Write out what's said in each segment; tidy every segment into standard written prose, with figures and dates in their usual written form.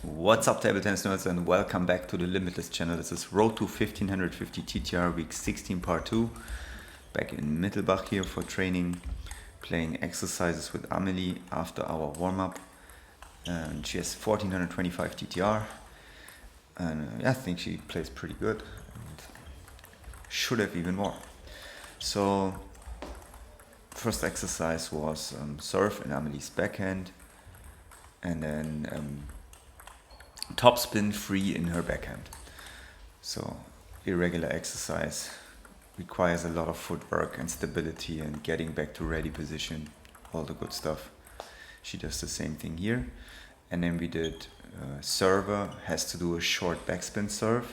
What's up, table tennis nerds, and welcome back to the Limittless channel. This is Road to 1550 TTR week 16 part 2. Back in Mittelbach here for training, playing exercises with Amelie after our warm-up. And she has 1425 TTR. And I think she plays pretty good. And should have even more. So, first exercise was serve in Amelie's backhand. And then top spin free in her backhand. So irregular exercise, requires a lot of footwork and stability and getting back to ready position, all the good stuff. She does the same thing here. And then we did server has to do a short backspin serve,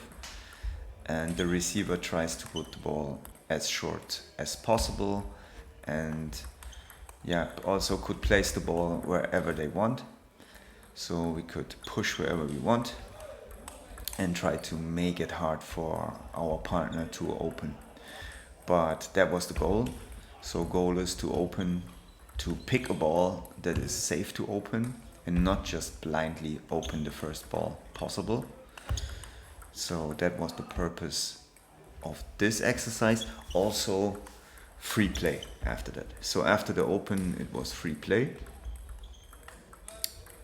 and the receiver tries to put the ball as short as possible, and also could place the ball wherever they want. So we could push wherever we want and try to make it hard for our partner to open. But that was the goal. So goal is to pick a ball that is safe to open and not just blindly open the first ball possible. So that was the purpose of this exercise. Also free play after that. So after the open it was free play.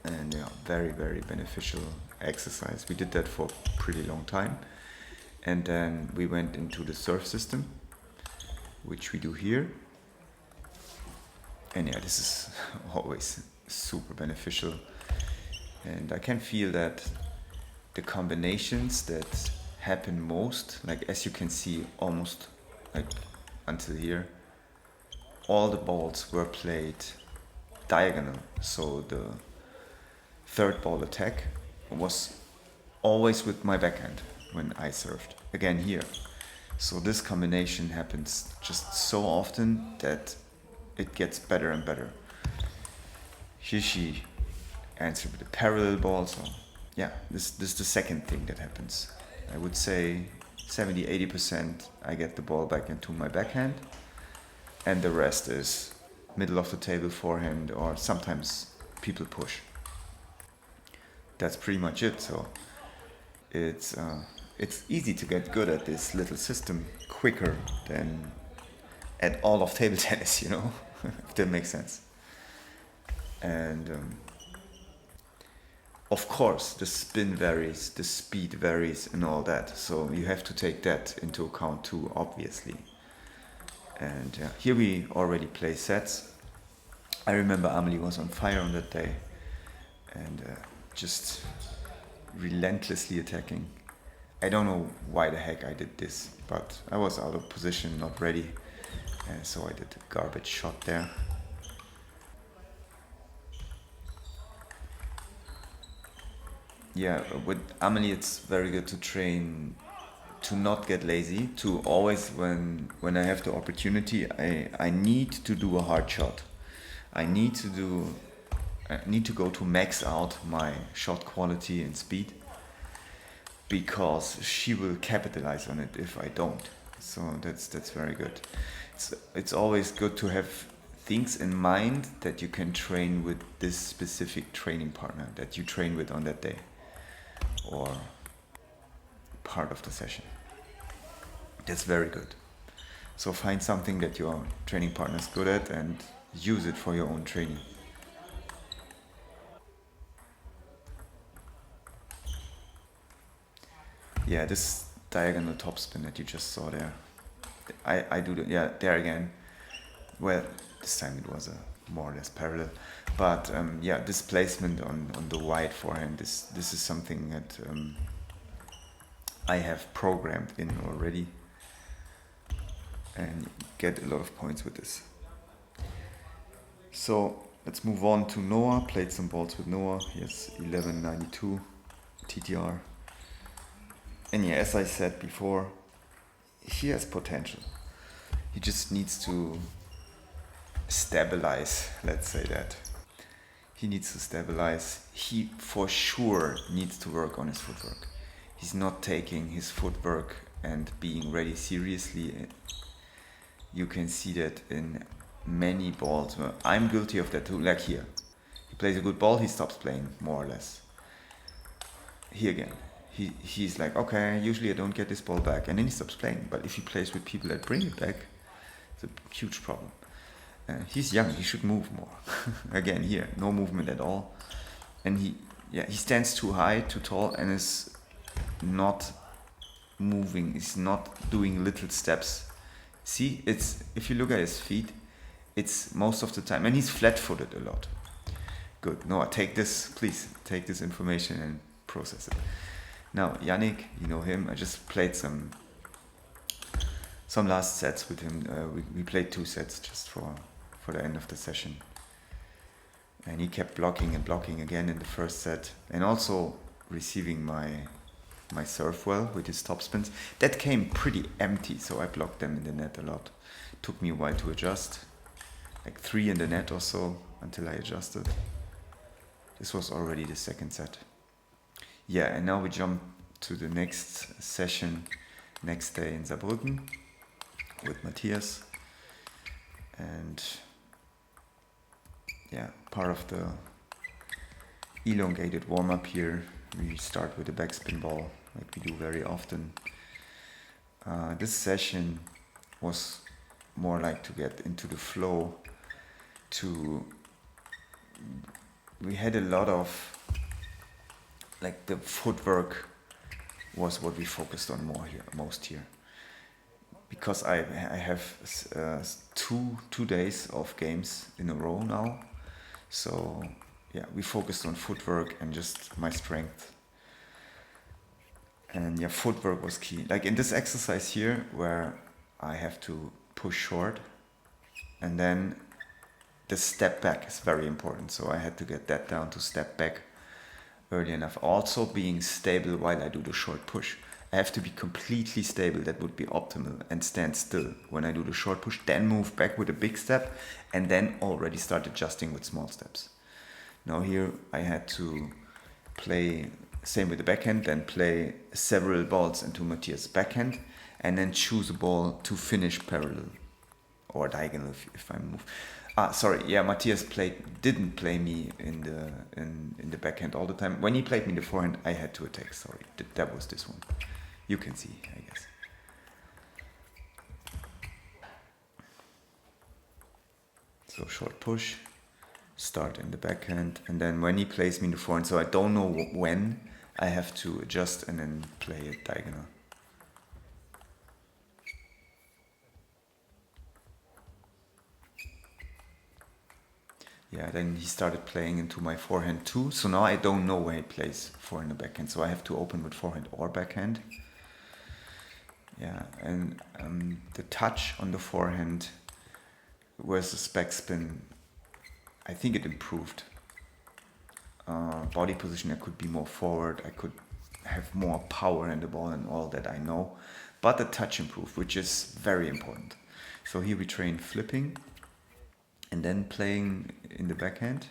And very, very beneficial exercise. We did that for a pretty long time. And then we went into the serve system, which we do here. And this is always super beneficial. And I can feel that the combinations that happen most, like as you can see, almost like until here, all the balls were played diagonal. So the third ball attack was always with my backhand when I served. Again here. So this combination happens just so often that it gets better and better. Here she answered with a parallel ball. So this is the second thing that happens. I would say 70-80% I get the ball back into my backhand, and the rest is middle of the table forehand, or sometimes people push. That's pretty much it. So it's easy to get good at this little system quicker than at all of table tennis, if that makes sense. And of course the spin varies, the speed varies and all that, so you have to take that into account too, obviously. And here we already play sets. I remember Amelie was on fire on that day, and just relentlessly attacking. I don't know why the heck I did this, but I was out of position, not ready, and so I did a garbage shot there. With Amelie it's very good to train to not get lazy, to always, when I have the opportunity, I need to do a hard shot. I need to go to max out my shot quality and speed, because she will capitalize on it if I don't. So that's very good. It's always good to have things in mind that you can train with this specific training partner that you train with on that day or part of the session. That's very good. So find something that your training partner is good at and use it for your own training. This diagonal topspin that you just saw there, I do there again. Well, this time it was a more or less parallel, but this placement on the wide forehand, this is something that I have programmed in already, and get a lot of points with this. So let's move on to Noah. Played some balls with Noah. He has 1192 TTR. And as I said before, he has potential. He just needs to stabilize, let's say that. He needs to stabilize. He for sure needs to work on his footwork. He's not taking his footwork and being ready seriously. You can see that in many balls. I'm guilty of that too, like here. He plays a good ball, he stops playing, more or less. here again, he's like, okay, usually I don't get this ball back, and then he stops playing. But if he plays with people that bring it back, it's a huge problem. He's young, he should move more. Again, here, no movement at all. And he stands too high, too tall, and is not moving, he's not doing little steps. See, it's, if you look at his feet, it's most of the time, and he's flat-footed a lot. Good. No, take this, please, take this information and process it. Now, Yannick, you know him, I just played some last sets with him. We played 2 sets just for the end of the session. And he kept blocking and blocking again in the first set, and also receiving my serve well with his topspins. That came pretty empty, so I blocked them in the net a lot. Took me a while to adjust, like 3 in the net or so, until I adjusted. This was already the second set. Yeah, and now we jump to the next session, next day in Saarbrücken with Matias. And yeah, part of the elongated warm-up here, we start with the backspin ball, like we do very often. This session was more like to get into the flow. We had a lot of, like, the footwork was what we focused on most here. Because I have 2 days of games in a row now. So yeah, we focused on footwork and just my strength. And yeah, footwork was key. Like in this exercise here, where I have to push short, and then the step back is very important. So I had to get that down to step back early enough. Also being stable while I do the short push. I have to be completely stable, that would be optimal, and stand still when I do the short push, then move back with a big step, and then already start adjusting with small steps. Now here I had to play, same with the backhand, then play several balls into Matias' backhand, and then choose a ball to finish parallel or diagonal if I move. Matias didn't play me in the backhand all the time. When he played me in the forehand, I had to attack. Sorry, that was this one. You can see, I guess. So short push, start in the backhand, and then when he plays me in the forehand, so I don't know when, I have to adjust and then play it diagonal. Yeah, then he started playing into my forehand too. So now I don't know where he plays forehand or backhand. So I have to open with forehand or backhand. Yeah, and the touch on the forehand versus backspin, I think it improved. Body position, I could be more forward. I could have more power in the ball and all that, I know. But the touch improved, which is very important. So here we train flipping and then playing in the backhand.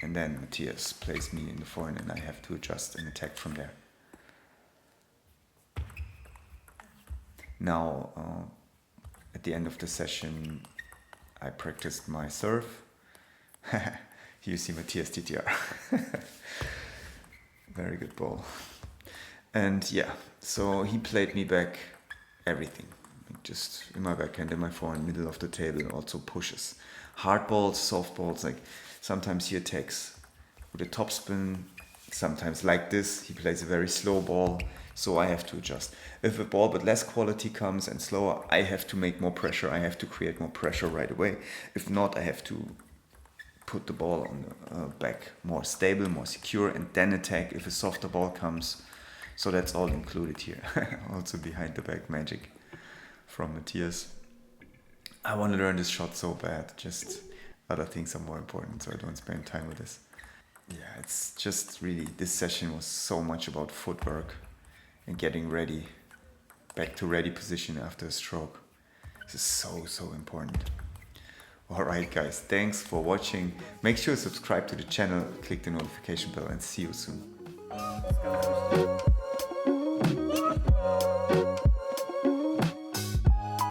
And then Matias plays me in the forehand and I have to adjust and attack from there. Now, at the end of the session, I practiced my serve. Here you see Matias TTR. Very good ball. And yeah, so he played me back everything. Just in my backhand, in my forehand, middle of the table, also pushes. Hard balls, soft balls, like sometimes he attacks with a topspin, sometimes like this, he plays a very slow ball, so I have to adjust. If a ball but less quality comes and slower, I have to make more pressure, I have to create more pressure right away. If not, I have to put the ball on the back more stable, more secure, and then attack if a softer ball comes. So that's all included here. Also behind the back magic from Matias. I want to learn this shot so bad, just other things are more important, so I don't spend time with this. Yeah, it's just really, this session was so much about footwork and getting ready, back to ready position after a stroke. This is so important. Alright guys, thanks for watching. Make sure to subscribe to the channel, click the notification bell, and see you soon.